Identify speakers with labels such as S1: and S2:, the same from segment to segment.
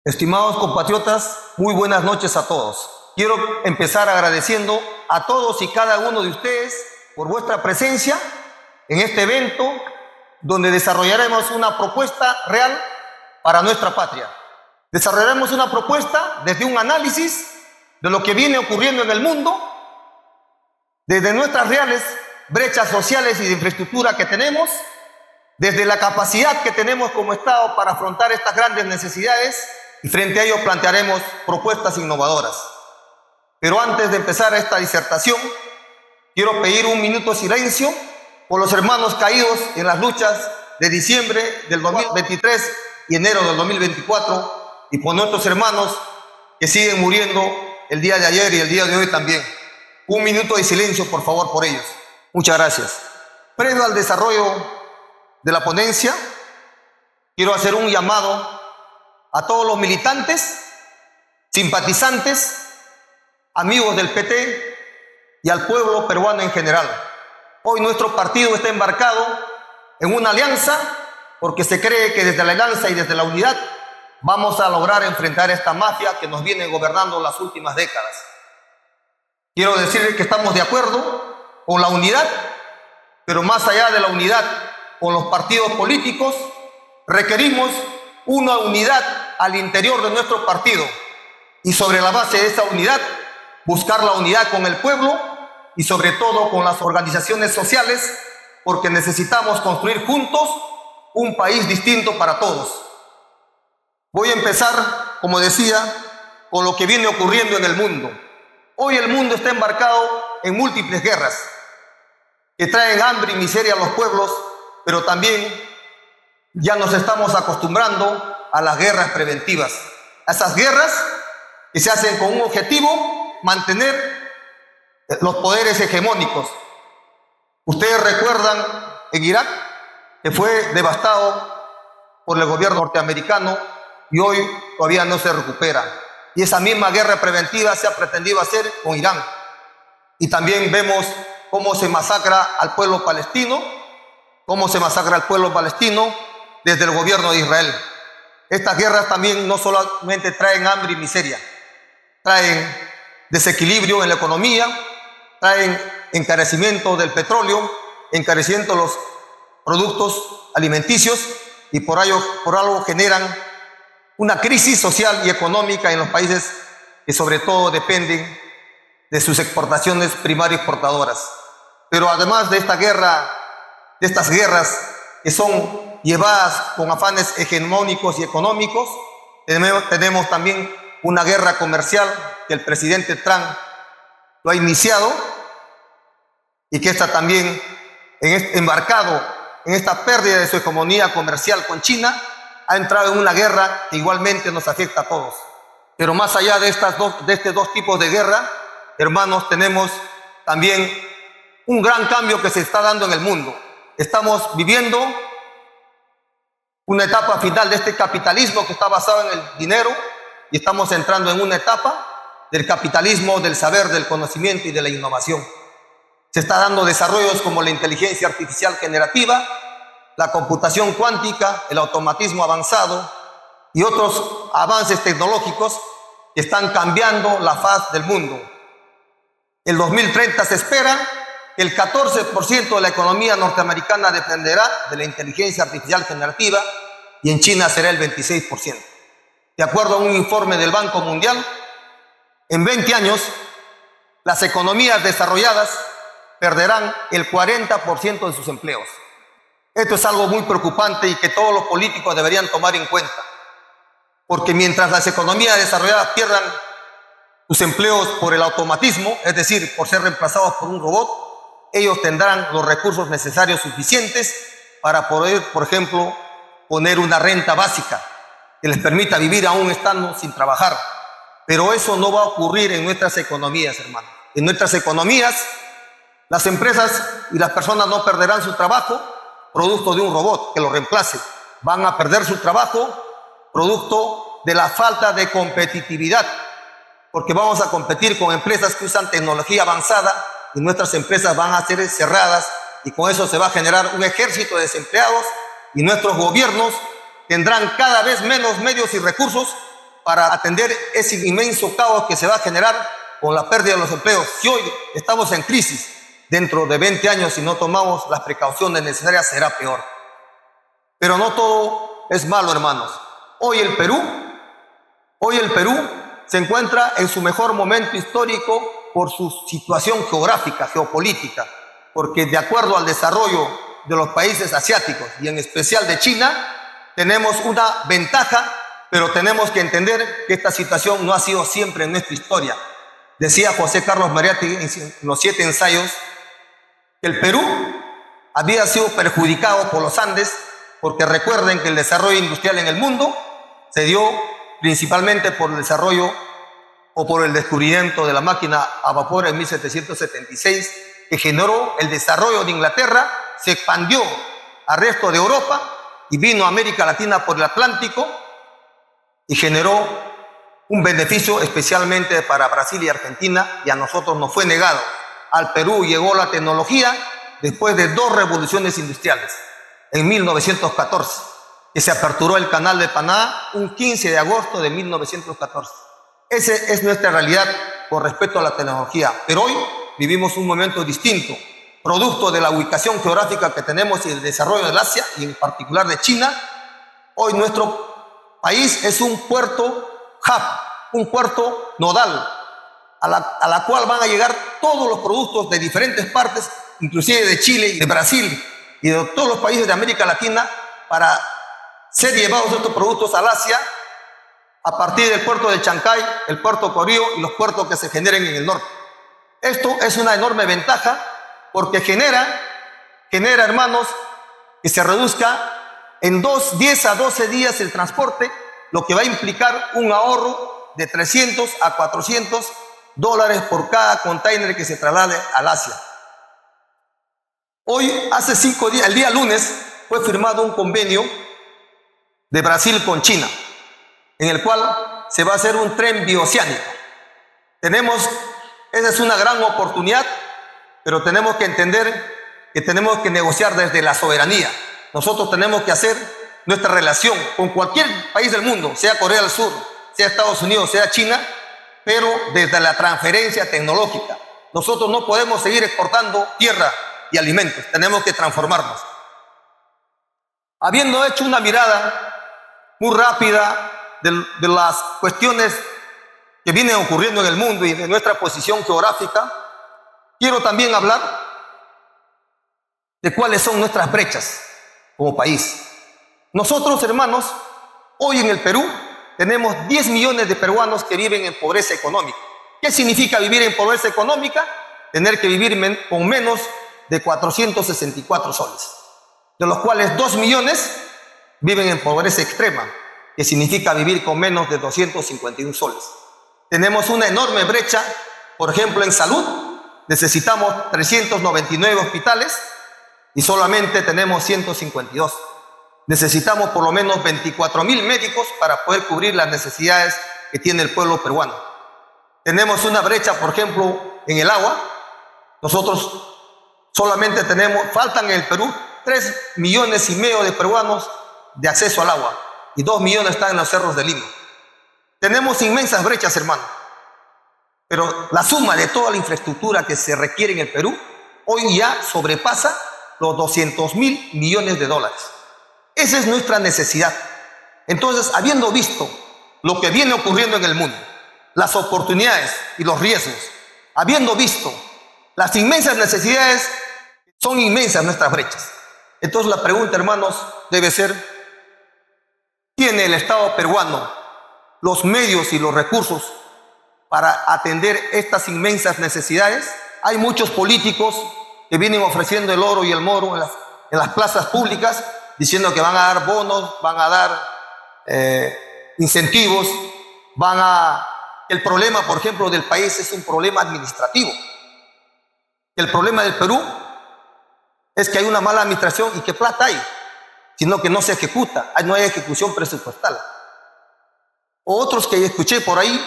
S1: Estimados compatriotas, muy buenas noches a todos. Quiero empezar agradeciendo a todos y cada uno de ustedes por vuestra presencia en este evento donde desarrollaremos una propuesta real para nuestra patria. Desarrollaremos una propuesta desde un análisis de lo que viene ocurriendo en el mundo, desde nuestras reales brechas sociales y de infraestructura que tenemos, desde la capacidad que tenemos como Estado para afrontar estas grandes necesidades, y frente a ello plantearemos propuestas innovadoras. Pero antes de empezar esta disertación, quiero pedir un minuto de silencio por los hermanos caídos en las luchas de diciembre del 2023 y enero del 2024, y por nuestros hermanos que siguen muriendo el día de ayer y el día de hoy también. Un minuto de silencio, por favor, por ellos. Muchas gracias. Previo al desarrollo de la ponencia, quiero hacer un llamado a todos los militantes, simpatizantes, amigos del PT y al pueblo peruano en general. Hoy nuestro partido está embarcado en una alianza porque se cree que desde la alianza y desde la unidad vamos a lograr enfrentar esta mafia que nos viene gobernando las últimas décadas. Quiero decirles que estamos de acuerdo con la unidad, pero más allá de la unidad con los partidos políticos, requerimos una unidad al interior de nuestro partido y sobre la base de esa unidad buscar la unidad con el pueblo y sobre todo con las organizaciones sociales, porque necesitamos construir juntos un país distinto para todos. Voy a empezar, como decía, con lo que viene ocurriendo en el mundo. Hoy el mundo está embarcado en múltiples guerras que traen hambre y miseria a los pueblos, pero también ya nos estamos acostumbrando a las guerras preventivas, a esas guerras que se hacen con un objetivo: mantener los poderes hegemónicos. Ustedes recuerdan en Irak, que fue devastado por el gobierno norteamericano y hoy todavía no se recupera. Y esa misma guerra preventiva se ha pretendido hacer con Irán. Y también vemos cómo se masacra al pueblo palestino, desde el gobierno de Israel. Estas guerras también no solamente traen hambre y miseria, traen desequilibrio en la economía, traen encarecimiento del petróleo, encarecimiento de los productos alimenticios y por algo generan una crisis social y económica en los países que sobre todo dependen de sus exportaciones primarias exportadoras. Pero además de estas guerras que son llevadas con afanes hegemónicos y económicos, tenemos también una guerra comercial que el presidente Trump lo ha iniciado y que está también embarcado en esta pérdida de su hegemonía comercial con China, ha entrado en una guerra que igualmente nos afecta a todos. Pero más allá de estos dos tipos de guerra, hermanos, tenemos también un gran cambio que se está dando en el mundo. Estamos viviendo una etapa final de este capitalismo que está basado en el dinero y estamos entrando en una etapa del capitalismo, del saber, del conocimiento y de la innovación. Se está dando desarrollos como la inteligencia artificial generativa, la computación cuántica, el automatismo avanzado y otros avances tecnológicos que están cambiando la faz del mundo. El 2030 se espera que el 14% de la economía norteamericana dependerá de la inteligencia artificial generativa y en China será el 26%. De acuerdo a un informe del Banco Mundial, en 20 años las economías desarrolladas perderán el 40% de sus empleos. Esto es algo muy preocupante y que todos los políticos deberían tomar en cuenta, porque mientras las economías desarrolladas pierdan sus empleos por el automatismo, es decir, por ser reemplazados por un robot, ellos tendrán los recursos necesarios suficientes para poder, por ejemplo, poner una renta básica que les permita vivir aún estando sin trabajar. Pero eso no va a ocurrir en nuestras economías, hermano. En nuestras economías, las empresas y las personas no perderán su trabajo producto de un robot que lo reemplace. Van a perder su trabajo producto de la falta de competitividad, porque vamos a competir con empresas que usan tecnología avanzada y nuestras empresas van a ser cerradas y con eso se va a generar un ejército de desempleados y nuestros gobiernos tendrán cada vez menos medios y recursos para atender ese inmenso caos que se va a generar con la pérdida de los empleos. Si hoy estamos en crisis, dentro de 20 años, si no tomamos las precauciones necesarias, será peor. Pero no todo es malo, hermanos. Hoy el Perú se encuentra en su mejor momento histórico por su situación geográfica, geopolítica, porque de acuerdo al desarrollo de los países asiáticos y en especial de China, tenemos una ventaja, pero tenemos que entender que esta situación no ha sido siempre en nuestra historia. Decía José Carlos Mariátegui en los 7 ensayos que el Perú había sido perjudicado por los Andes, porque recuerden que el desarrollo industrial en el mundo se dio principalmente por el desarrollo o por el descubrimiento de la máquina a vapor en 1776, que generó el desarrollo de Inglaterra, se expandió al resto de Europa y vino a América Latina por el Atlántico y generó un beneficio especialmente para Brasil y Argentina, y a nosotros nos fue negado. Al Perú llegó la tecnología después de 2 revoluciones industriales, en 1914, que se aperturó el canal de Panamá un 15 de agosto de 1914. Esa es nuestra realidad con respecto a la tecnología, pero hoy vivimos un momento distinto, producto de la ubicación geográfica que tenemos y el desarrollo del Asia, y en particular de China. Hoy nuestro país es un puerto hub, un puerto nodal, a la cual van a llegar todos los productos de diferentes partes, inclusive de Chile y de Brasil y de todos los países de América Latina, para ser llevados estos productos al Asia a partir del puerto de Chancay, el puerto Corío y los puertos que se generen en el norte. Esto es una enorme ventaja porque genera, hermanos, que se reduzca en 10 a 12 días el transporte, lo que va a implicar un ahorro de $300 a $400 por cada container que se traslade al Asia. Hoy, hace 5 días, el día lunes, fue firmado un convenio de Brasil con China, en el cual se va a hacer un tren bioceánico. Esa es una gran oportunidad, pero tenemos que entender que tenemos que negociar desde la soberanía. Nosotros tenemos que hacer nuestra relación con cualquier país del mundo, sea Corea del Sur, sea Estados Unidos, sea China, pero desde la transferencia tecnológica. Nosotros no podemos seguir exportando tierra y alimentos, tenemos que transformarnos. Habiendo hecho una mirada muy rápida de las cuestiones que vienen ocurriendo en el mundo y de nuestra posición geográfica, quiero también hablar de cuáles son nuestras brechas como país. Nosotros, hermanos, hoy en el Perú tenemos 10 millones de peruanos que viven en pobreza económica. ¿Qué significa vivir en pobreza económica? Tener que vivir con menos de 464 soles, de los cuales 2 millones viven en pobreza extrema, que significa vivir con menos de 251 soles. Tenemos una enorme brecha, por ejemplo, en salud. Necesitamos 399 hospitales y solamente tenemos 152. Necesitamos por lo menos 24,000 médicos para poder cubrir las necesidades que tiene el pueblo peruano. Tenemos una brecha, por ejemplo, en el agua. Nosotros solamente faltan en el Perú 3,5 millones de peruanos de acceso al agua y 2 millones están en los cerros de Lima. Tenemos inmensas brechas, hermano, pero la suma de toda la infraestructura que se requiere en el Perú hoy ya sobrepasa los 200,000 millones de dólares. Esa es nuestra necesidad. Entonces, habiendo visto lo que viene ocurriendo en el mundo, las oportunidades y los riesgos, habiendo visto las inmensas necesidades, son inmensas nuestras brechas. Entonces la pregunta, hermanos, debe ser: ¿tiene el Estado peruano los medios y los recursos para atender estas inmensas necesidades? Hay muchos políticos que vienen ofreciendo el oro y el moro en las plazas públicas, diciendo que van a dar bonos, van a dar incentivos, el problema, por ejemplo, del país es un problema administrativo. El problema del Perú es que hay una mala administración y que plata hay, sino que no se ejecuta, no hay ejecución presupuestal. O otros que escuché por ahí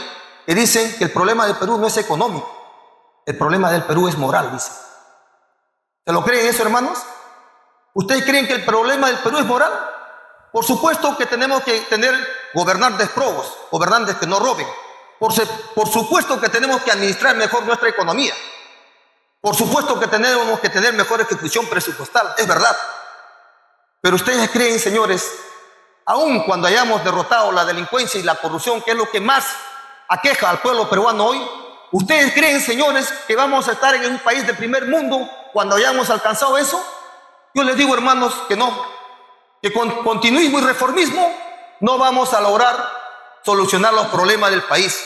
S1: que dicen que el problema del Perú no es económico, el problema del Perú es moral, dicen. ¿Se lo creen eso, hermanos? ¿Ustedes creen que el problema del Perú es moral? Por supuesto que tenemos que tener gobernantes probos, gobernantes que no roben. Por supuesto que tenemos que administrar mejor nuestra economía. Por supuesto que tenemos que tener mejor ejecución presupuestal, es verdad. Pero ustedes creen, señores, aun cuando hayamos derrotado la delincuencia y la corrupción, que es lo que más aqueja al pueblo peruano hoy, ¿ustedes creen, señores, que vamos a estar en un país de primer mundo cuando hayamos alcanzado eso? Yo les digo, hermanos, que no, que con continuismo y reformismo no vamos a lograr solucionar los problemas del país.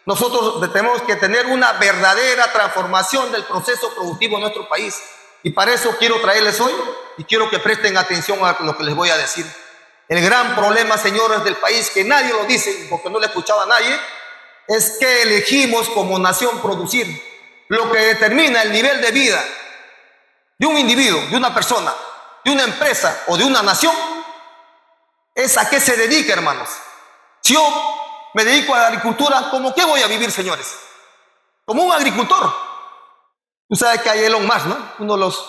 S1: Nosotros tenemos que tener una verdadera transformación del proceso productivo en nuestro país. Y para eso quiero traerles hoy, y quiero que presten atención a lo que les voy a decir. El gran problema, señores, del país, que nadie lo dice, porque no le escuchaba a nadie, es que elegimos como nación producir. Lo que determina el nivel de vida de un individuo, de una persona, de una empresa o de una nación, es a qué se dedica, hermanos. Si yo me dedico a la agricultura, ¿cómo qué voy a vivir, señores? Como un agricultor. Tú sabes que hay Elon Musk, ¿no? Uno de los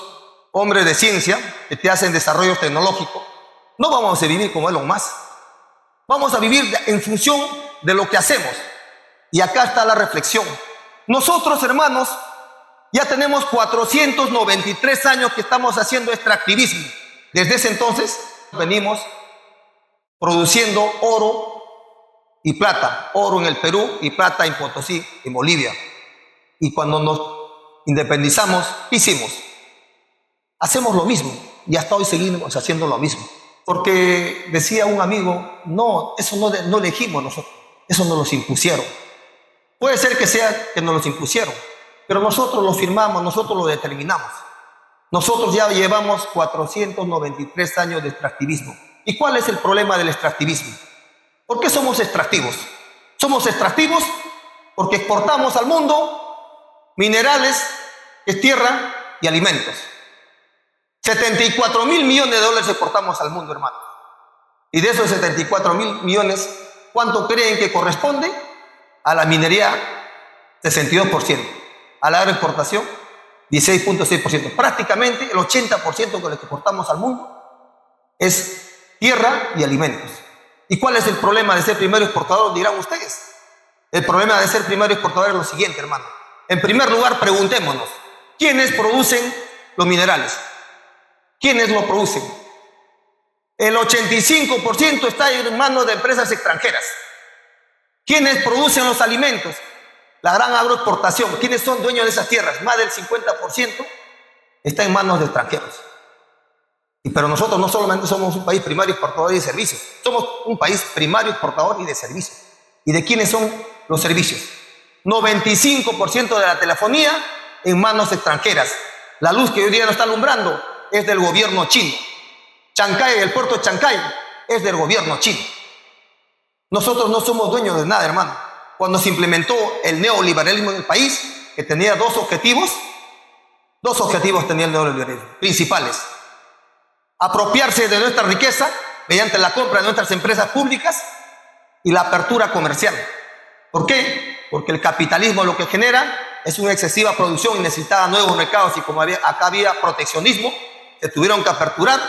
S1: hombres de ciencia que te hacen desarrollos tecnológicos. No vamos a vivir como Elon Musk. Vamos a vivir en función de lo que hacemos. Y acá está la reflexión. Nosotros, hermanos, ya tenemos 493 años que estamos haciendo extractivismo. Desde ese entonces venimos produciendo oro y plata. Oro en el Perú y plata en Potosí, en Bolivia. Y cuando nos independizamos, ¿qué hicimos? Hacemos lo mismo. Y hasta hoy seguimos haciendo lo mismo. Porque decía un amigo, no, eso no elegimos nosotros. Eso nos los impusieron. Puede ser que sea que nos los impusieron, pero nosotros lo firmamos, nosotros lo determinamos. Nosotros ya llevamos 493 años de extractivismo. ¿Y cuál es el problema del extractivismo? ¿Por qué somos extractivos? Somos extractivos porque exportamos al mundo minerales, que es tierra y alimentos. 74.000 millones de dólares exportamos al mundo, hermano. Y de esos 74.000 millones, ¿cuánto creen que corresponde? A la minería, 62%. A la agroexportación, 16.6%. Prácticamente el 80% de lo que exportamos al mundo es tierra y alimentos. ¿Y cuál es el problema de ser primero exportador? Dirán ustedes. El problema de ser primero exportador es lo siguiente, hermano. En primer lugar, preguntémonos, ¿quiénes producen los minerales? ¿Quiénes lo producen? El 85% está en manos de empresas extranjeras. ¿Quiénes producen los alimentos? La gran agroexportación. ¿Quiénes son dueños de esas tierras? Más del 50% está en manos de extranjeros. Pero nosotros no solamente somos un país primario exportador y de servicios, somos un país primario exportador y de servicios. ¿Y de quiénes son los servicios? 95% de la telefonía en manos extranjeras. La luz que hoy día nos está alumbrando es del gobierno chino. Chancay, el puerto de Chancay, es del gobierno chino. Nosotros no somos dueños de nada, hermano. Cuando se implementó el neoliberalismo en el país, que tenía dos objetivos tenía el neoliberalismo, principales. Apropiarse de nuestra riqueza mediante la compra de nuestras empresas públicas y la apertura comercial. ¿Por qué? Porque el capitalismo lo que genera es una excesiva producción y necesitaba nuevos mercados, y como acá había proteccionismo, se tuvieron que aperturar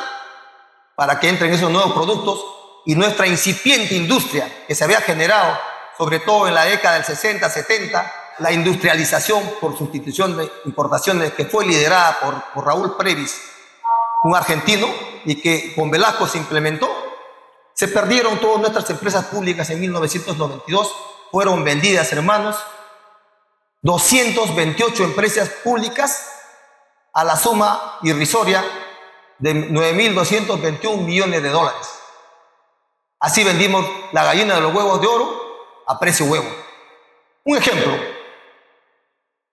S1: para que entren esos nuevos productos, y nuestra incipiente industria que se había generado, sobre todo en la década del 60, 70, la industrialización por sustitución de importaciones que fue liderada por Raúl Previs, un argentino, y que con Velasco se implementó, se perdieron todas nuestras empresas públicas en 1992, fueron vendidas, hermanos, 228 empresas públicas a la suma irrisoria de 9.221 millones de dólares. Así vendimos la gallina de los huevos de oro a precio huevo. Un ejemplo,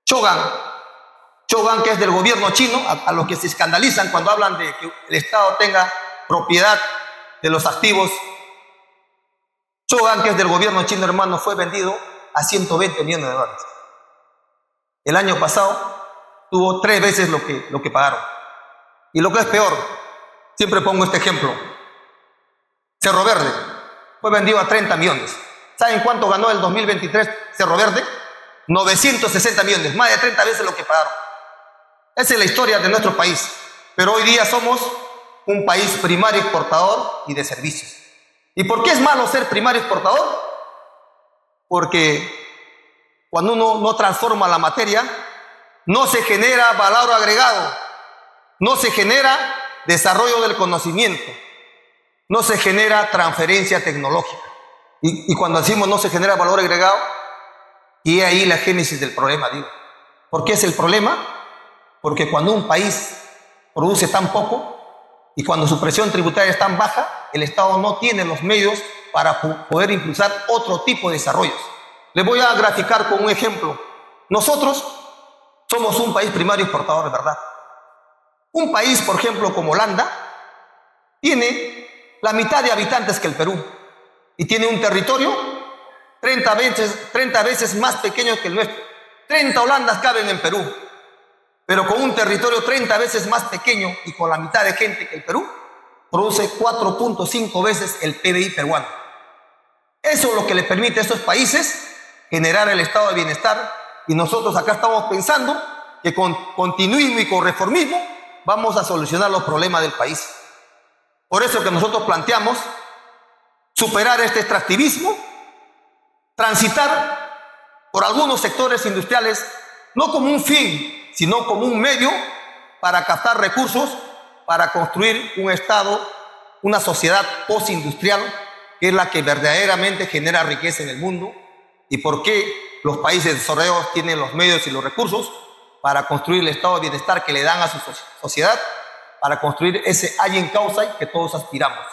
S1: Chogan, que es del gobierno chino, a los que se escandalizan cuando hablan de que el Estado tenga propiedad de los activos. Chogan, que es del gobierno chino, hermano, fue vendido a 120 millones de dólares. El año pasado tuvo 3 veces lo que pagaron. Y lo que es peor, siempre pongo este ejemplo, Cerro Verde fue vendido a 30 millones. ¿Saben cuánto ganó el 2023 Cerro Verde? 960 millones, más de 30 veces lo que pagaron. Esa es la historia de nuestro país. Pero hoy día somos un país primario exportador y de servicios. ¿Y por qué es malo ser primario exportador? Porque cuando uno no transforma la materia, no se genera valor agregado, no se genera desarrollo del conocimiento, no se genera transferencia tecnológica. Y cuando decimos no se genera valor agregado, y ahí la génesis del problema, digo. ¿Por qué es el problema? Porque cuando un país produce tan poco y cuando su presión tributaria es tan baja, el Estado no tiene los medios para poder impulsar otro tipo de desarrollos. Les voy a graficar con un ejemplo. Nosotros somos un país primario exportador, ¿verdad? Un país, por ejemplo, como Holanda, tiene la mitad de habitantes que el Perú y tiene un territorio 30 veces más pequeño que el nuestro. 30 Holandas caben en Perú, pero con un territorio 30 veces más pequeño y con la mitad de gente que el Perú, produce 4.5 veces el PBI peruano. Eso es lo que le permite a estos países generar el estado de bienestar, y nosotros acá estamos pensando que con continuismo y con reformismo vamos a solucionar los problemas del país. Por eso que nosotros planteamos superar este extractivismo, transitar por algunos sectores industriales, no como un fin, sino como un medio para captar recursos, para construir un Estado, una sociedad postindustrial, que es la que verdaderamente genera riqueza en el mundo. ¿Y por qué los países desarrollados tienen los medios y los recursos para construir el estado de bienestar que le dan a su sociedad, para construir ese Allen Kaizen que todos aspiramos?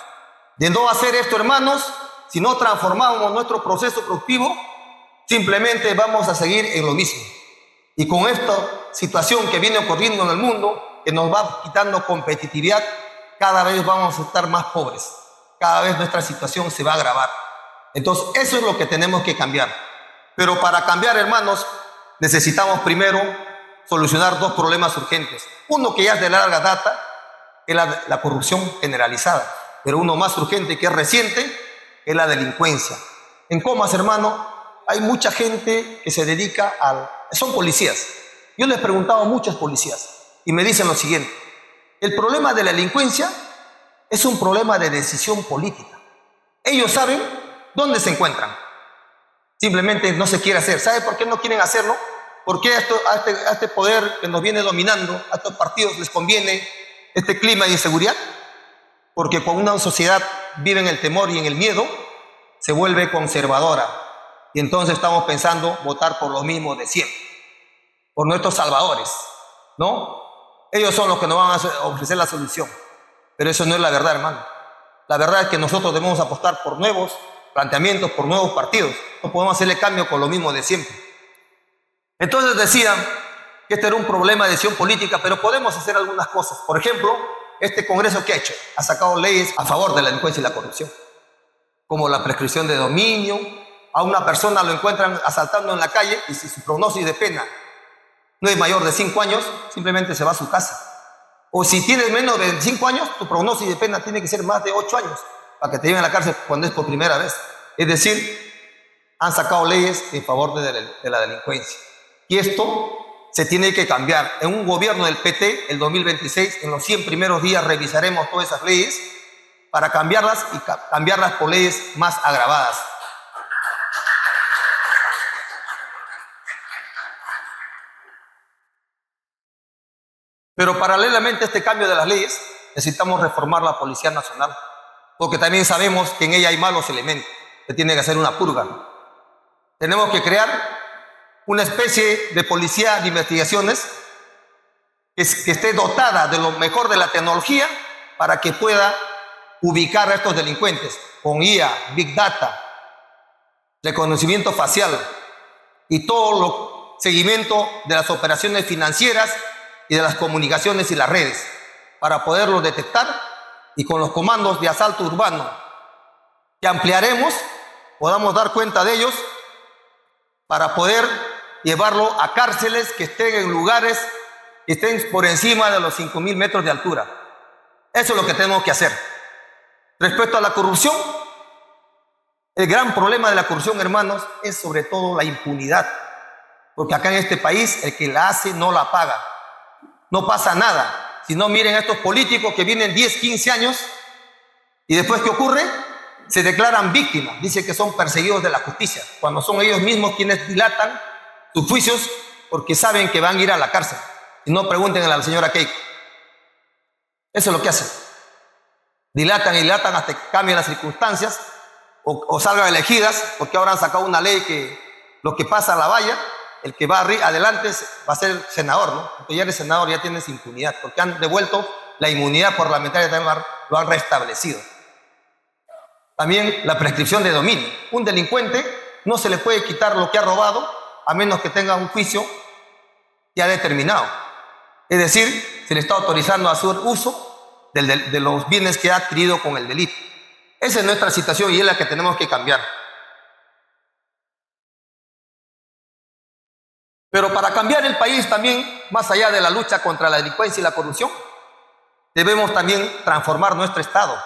S1: De no hacer esto, hermanos, si no transformamos nuestro proceso productivo, simplemente vamos a seguir en lo mismo. Y con esta situación que viene ocurriendo en el mundo, que nos va quitando competitividad, cada vez vamos a estar más pobres. Cada vez nuestra situación se va a agravar. Entonces, eso es lo que tenemos que cambiar. Pero para cambiar, hermanos, necesitamos primero solucionar dos problemas urgentes. Uno que ya es de larga data, es la corrupción generalizada. Pero uno más urgente, que es reciente, es la delincuencia. En Comas, hermano, hay mucha gente que se dedica son policías. Yo les he preguntado a muchos policías y me dicen lo siguiente: el problema de la delincuencia es un problema de decisión política. Ellos saben dónde se encuentran. Simplemente no se quiere hacer. ¿Sabe por qué no quieren hacerlo? Porque a este poder que nos viene dominando, a estos partidos les conviene este clima de inseguridad. Porque cuando una sociedad vive en el temor y en el miedo, se vuelve conservadora. Y entonces estamos pensando votar por lo mismo de siempre, por nuestros salvadores, ¿no? Ellos son los que nos van a ofrecer la solución. Pero eso no es la verdad, hermano. La verdad es que nosotros debemos apostar por nuevos planteamientos, por nuevos partidos. No podemos hacerle cambio con lo mismo de siempre. Entonces decían que este era un problema de decisión política, pero podemos hacer algunas cosas. Por ejemplo, este Congreso, ¿qué ha hecho? Ha sacado leyes a favor de la delincuencia y la corrupción, como la prescripción de dominio. A una persona lo encuentran asaltando en la calle y si su pronóstico de pena no es mayor de 5 años, simplemente se va a su casa. O si tienes menos de 5 años, tu pronóstico de pena tiene que ser más de 8 años para que te lleven a la cárcel cuando es por primera vez. Es decir, han sacado leyes en favor de la delincuencia. Y esto se tiene que cambiar. En un gobierno del PT, el 2026, en los 100 primeros días revisaremos todas esas leyes para cambiarlas y cambiarlas por leyes más agravadas. Pero paralelamente a este cambio de las leyes, necesitamos reformar la Policía Nacional, porque también sabemos que en ella hay malos elementos, que tiene que hacer una purga. Tenemos que crear una especie de policía de investigaciones que esté dotada de lo mejor de la tecnología para que pueda ubicar a estos delincuentes con IA, Big Data, reconocimiento facial y todo el seguimiento de las operaciones financieras y de las comunicaciones y las redes, para poderlos detectar, y con los comandos de asalto urbano que ampliaremos, podamos dar cuenta de ellos para poder llevarlo a cárceles que estén en lugares que estén por encima de los 5.000 metros de altura. Eso es lo que tenemos que hacer. Respecto a la corrupción, el gran problema de la corrupción, hermanos, es sobre todo la impunidad, porque acá en este país el que la hace no la paga. No pasa nada. Si no, miren a estos políticos que vienen 10, 15 años y después, ¿qué ocurre? Se declaran víctimas. Dicen que son perseguidos de la justicia, cuando son ellos mismos quienes dilatan sus juicios porque saben que van a ir a la cárcel. Y no pregunten a la señora Keiko. Eso es lo que hacen. Dilatan y dilatan hasta que cambien las circunstancias o salgan elegidas, porque ahora han sacado una ley que lo que pasa a la valla, el que va adelante va a ser senador, ¿no? Porque ya eres senador, ya tienes impunidad, porque han devuelto la inmunidad parlamentaria, también lo han restablecido. También la prescripción de dominio. Un delincuente no se le puede quitar lo que ha robado a menos que tenga un juicio ya determinado. Es decir, se le está autorizando a hacer uso de los bienes que ha adquirido con el delito. Esa es nuestra situación y es la que tenemos que cambiar. Pero para cambiar el país también, más allá de la lucha contra la delincuencia y la corrupción, debemos también transformar nuestro Estado.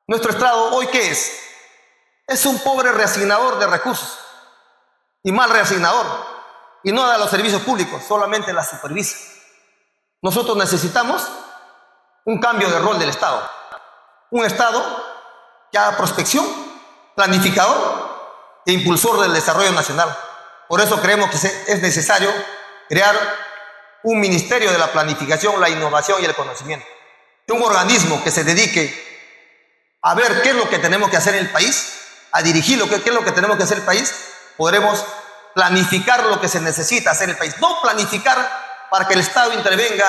S1: Nuestro Estado hoy, ¿qué es? Es un pobre reasignador de recursos y mal reasignador, y no da los servicios públicos, solamente la supervisa. Nosotros necesitamos un cambio de rol del Estado. Un Estado que haga prospección, planificador e impulsor del desarrollo nacional. Por eso creemos que es necesario crear un ministerio de la planificación, la innovación y el conocimiento. Un organismo que se dedique a ver qué es lo que tenemos que hacer en el país, a dirigir qué es lo que tenemos que hacer en el país. Podremos planificar lo que se necesita hacer en el país. No planificar para que el Estado intervenga,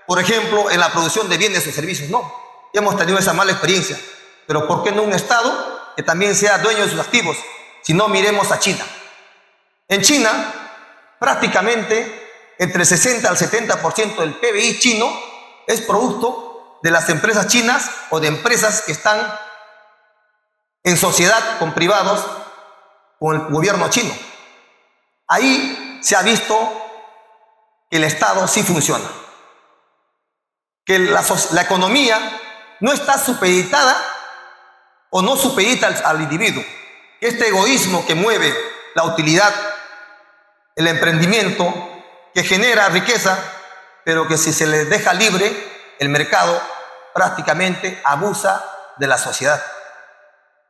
S1: por ejemplo, en la producción de bienes o servicios. No, ya hemos tenido esa mala experiencia. Pero ¿por qué no un Estado que también sea dueño de sus activos? Si no, miremos a China. En China, prácticamente entre el 60 al 70% del PBI chino es producto de las empresas chinas o de empresas que están en sociedad con privados, con el gobierno chino. Ahí se ha visto que el Estado sí funciona, que la economía no está supeditada o no supedita al individuo. Este egoísmo que mueve la utilidad, el emprendimiento, que genera riqueza, pero que si se le deja libre, el mercado prácticamente abusa de la sociedad.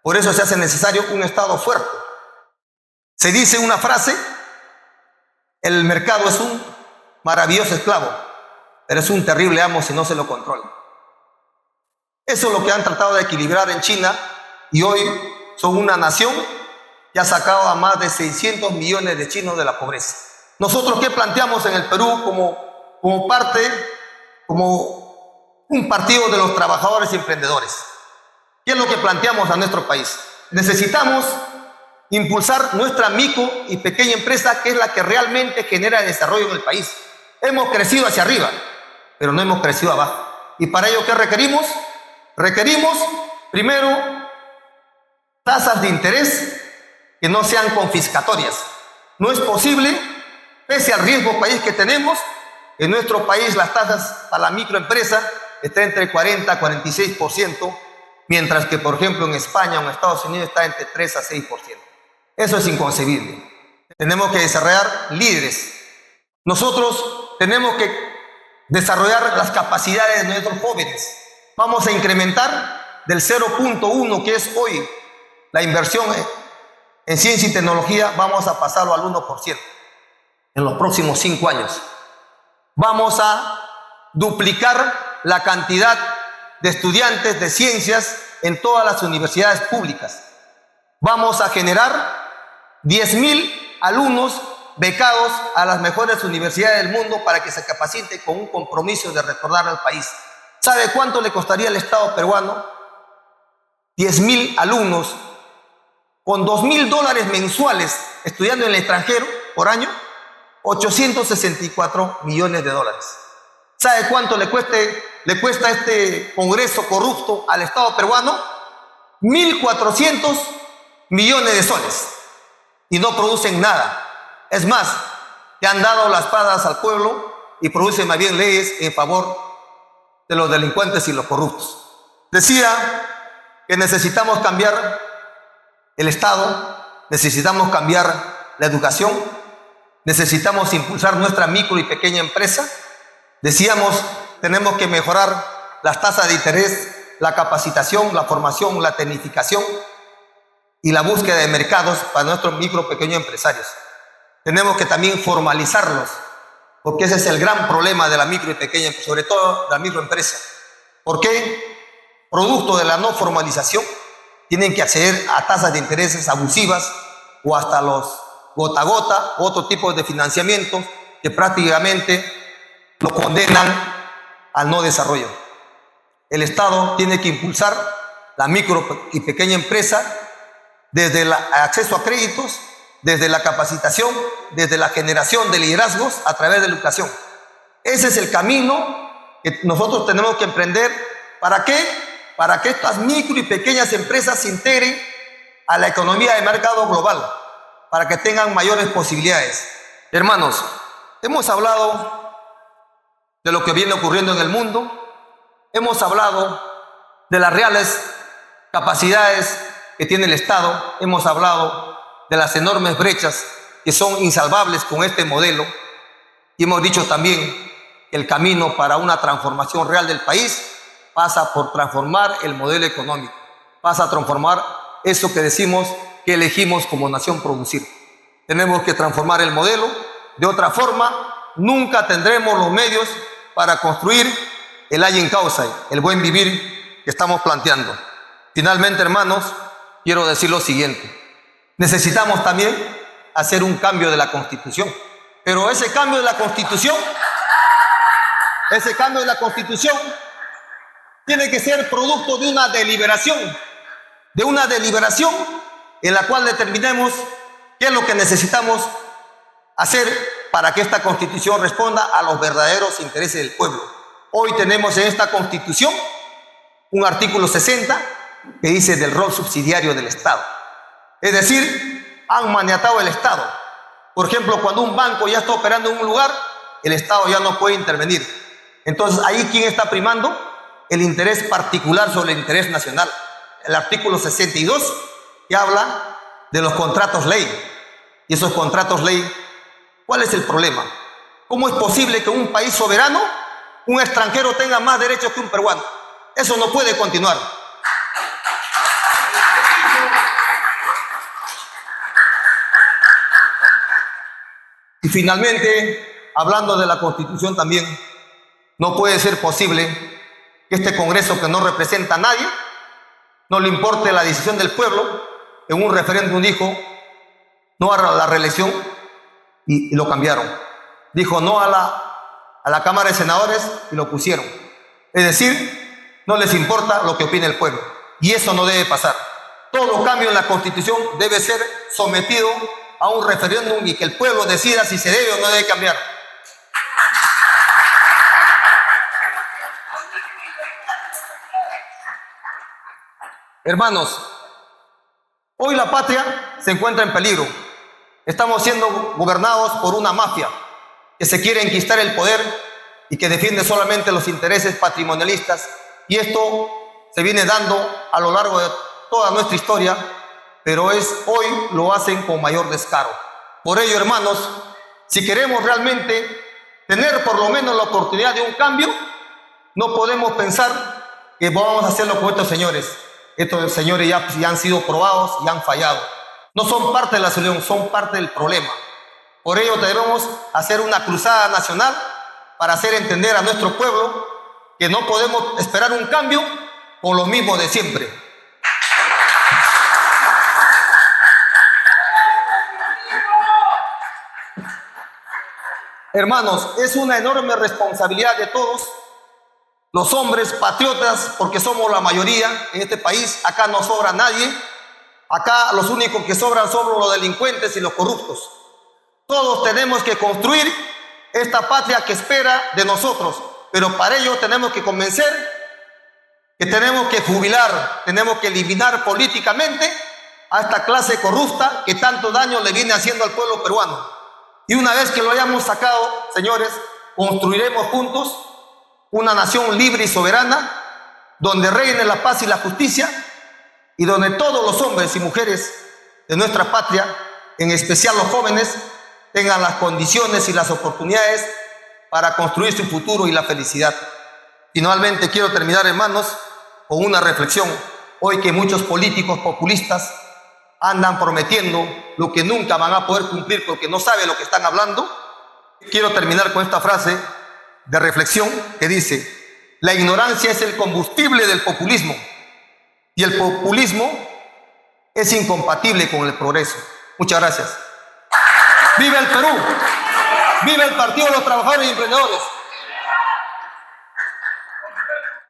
S1: Por eso se hace necesario un Estado fuerte. Se dice una frase: el mercado es un maravilloso esclavo, pero es un terrible amo si no se lo controla. Eso es lo que han tratado de equilibrar en China, y hoy son una nación que ha sacado a más de 600 millones de chinos de la pobreza. Nosotros, ¿qué planteamos en el Perú como un partido de los trabajadores y emprendedores? ¿Qué es lo que planteamos a nuestro país? Necesitamos impulsar nuestra micro y pequeña empresa, que es la que realmente genera desarrollo en el país. Hemos crecido hacia arriba, pero no hemos crecido abajo. ¿Y para ello qué requerimos? Requerimos, primero, tasas de interés que no sean confiscatorias. No es posible, pese al riesgo país que tenemos, en nuestro país las tasas para la microempresa están entre 40 a 46%, mientras que, por ejemplo, en España o en Estados Unidos está entre 3 a 6%. Eso es inconcebible. Tenemos que desarrollar líderes. Nosotros tenemos que desarrollar las capacidades de nuestros jóvenes. Vamos a incrementar del 0.1, que es hoy la inversión en ciencia y tecnología, vamos a pasarlo al 1% en los próximos 5 años. Vamos a duplicar la cantidad de estudiantes de ciencias en todas las universidades públicas. Vamos a generar 10,000 alumnos becados a las mejores universidades del mundo para que se capaciten con un compromiso de retornar al país. ¿Sabe cuánto le costaría al Estado peruano? 10,000 alumnos con $2,000 mensuales estudiando en el extranjero por año, 864 millones de dólares. ¿Sabe cuánto le cuesta este Congreso corrupto al Estado peruano? 1.400 millones de soles. Y no producen nada. Es más, que han dado las espadas al pueblo y producen más bien leyes en favor de los delincuentes y los corruptos. Decía que necesitamos cambiar el Estado, necesitamos cambiar la educación, necesitamos impulsar nuestra micro y pequeña empresa. Decíamos tenemos que mejorar las tasas de interés, la capacitación, la formación, la tecnificación y la búsqueda de mercados para nuestros micro, pequeños empresarios. Tenemos que también formalizarlos, porque ese es el gran problema de la micro y pequeña, sobre todo de la microempresa. ¿Por qué? Producto de la no formalización, tienen que acceder a tasas de intereses abusivas o hasta los gota a gota, otro tipo de financiamiento que prácticamente lo condenan al no desarrollo. El Estado tiene que impulsar la micro y pequeña empresa desde el acceso a créditos, desde la capacitación, desde la generación de liderazgos a través de la educación. Ese es el camino que nosotros tenemos que emprender. ¿Para qué? Para que estas micro y pequeñas empresas se integren a la economía de mercado global, para que tengan mayores posibilidades. Hermanos, hemos hablado de lo que viene ocurriendo en el mundo, hemos hablado de las reales capacidades que tiene el Estado, hemos hablado de las enormes brechas que son insalvables con este modelo y hemos dicho también que el camino para una transformación real del país pasa por transformar el modelo económico, pasa a transformar eso que decimos que elegimos como nación producir. Tenemos que transformar el modelo, de otra forma nunca tendremos los medios para construir el Ayin Causay, el buen vivir que estamos planteando. Finalmente, hermanos, quiero decir lo siguiente. Necesitamos también hacer un cambio de la Constitución. Pero ese cambio de la Constitución tiene que ser producto de una deliberación en la cual determinemos qué es lo que necesitamos hacer para que esta Constitución responda a los verdaderos intereses del pueblo. Hoy tenemos en esta Constitución un artículo 60 que dice del rol subsidiario del Estado. Es decir, han maniatado el Estado. Por ejemplo, cuando un banco ya está operando en un lugar, el Estado ya no puede intervenir. Entonces, ahí ¿quién está primando? El interés particular sobre el interés nacional. El artículo 62 que habla de los contratos ley. Y esos contratos ley, ¿cuál es el problema? ¿Cómo es posible que en un país soberano un extranjero tenga más derechos que un peruano? Eso no puede continuar. Y finalmente, hablando de la Constitución también, no puede ser posible que este Congreso, que no representa a nadie, no le importe la decisión del pueblo. En un referéndum dijo no a la reelección y lo cambiaron. Dijo no a la Cámara de Senadores y lo pusieron. Es decir, no les importa lo que opine el pueblo. Y eso no debe pasar. Todo cambio en la Constitución debe ser sometido a un referéndum y que el pueblo decida si se debe o no debe cambiar. Hermanos, hoy la patria se encuentra en peligro. Estamos siendo gobernados por una mafia que se quiere enquistar el poder y que defiende solamente los intereses patrimonialistas. Y esto se viene dando a lo largo de toda nuestra historia, pero hoy lo hacen con mayor descaro. Por ello, hermanos, si queremos realmente tener por lo menos la oportunidad de un cambio, no podemos pensar que vamos a hacerlo con estos señores. Estos señores ya han sido probados y han fallado. No son parte de la solución, son parte del problema. Por ello debemos hacer una cruzada nacional para hacer entender a nuestro pueblo que no podemos esperar un cambio con lo mismo de siempre. Hermanos, es una enorme responsabilidad de todos los hombres patriotas, porque somos la mayoría en este país. Acá no sobra nadie. Acá los únicos que sobran son los delincuentes y los corruptos. Todos tenemos que construir esta patria que espera de nosotros, pero para ello tenemos que convencer que tenemos que jubilar, tenemos que eliminar políticamente a esta clase corrupta que tanto daño le viene haciendo al pueblo peruano. Y una vez que lo hayamos sacado, señores, construiremos juntos una nación libre y soberana, donde reine la paz y la justicia, y donde todos los hombres y mujeres de nuestra patria, en especial los jóvenes, tengan las condiciones y las oportunidades para construir su futuro y la felicidad. Finalmente quiero terminar, hermanos, con una reflexión. Hoy que muchos políticos populistas andan prometiendo lo que nunca van a poder cumplir porque no saben lo que están hablando, quiero terminar con esta frase de reflexión que dice: la ignorancia es el combustible del populismo y el populismo es incompatible con el progreso. Muchas gracias. ¡Viva el Perú! ¡Viva el Partido de los Trabajadores y Emprendedores!